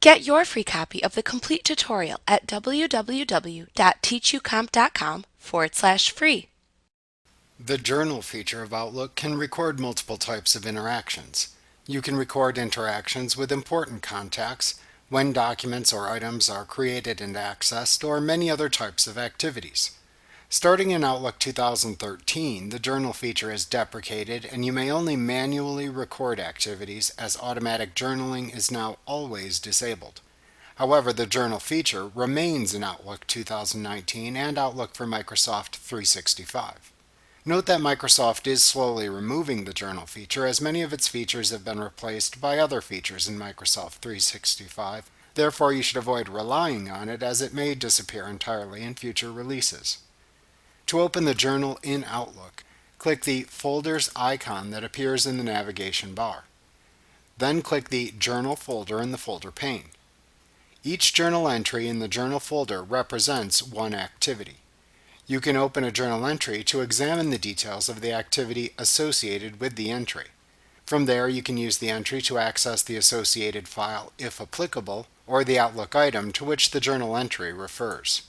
Get your free copy of the complete tutorial at www.teachucomp.com/free. The Journal feature of Outlook can record multiple types of interactions. You can record interactions with important contacts, when documents or items are created and accessed, or many other types of activities. Starting in Outlook 2013, the Journal feature is deprecated and you may only manually record activities, as automatic journaling is now always disabled. However, the Journal feature remains in Outlook 2019 and Outlook for Microsoft 365. Note that Microsoft is slowly removing the Journal feature, as many of its features have been replaced by other features in Microsoft 365. Therefore, you should avoid relying on it, as it may disappear entirely in future releases. To open the Journal in Outlook, click the Folders icon that appears in the navigation bar. Then click the Journal folder in the folder pane. Each journal entry in the Journal folder represents one activity. You can open a journal entry to examine the details of the activity associated with the entry. From there, you can use the entry to access the associated file, if applicable, or the Outlook item to which the journal entry refers.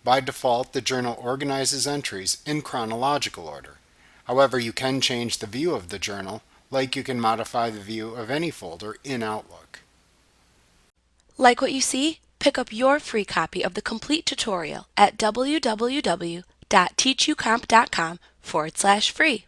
By default, the journal organizes entries in chronological order. However, you can change the view of the journal, like you can modify the view of any folder in Outlook. Like what you see? Pick up your free copy of the complete tutorial at www.teachucomp.com/free.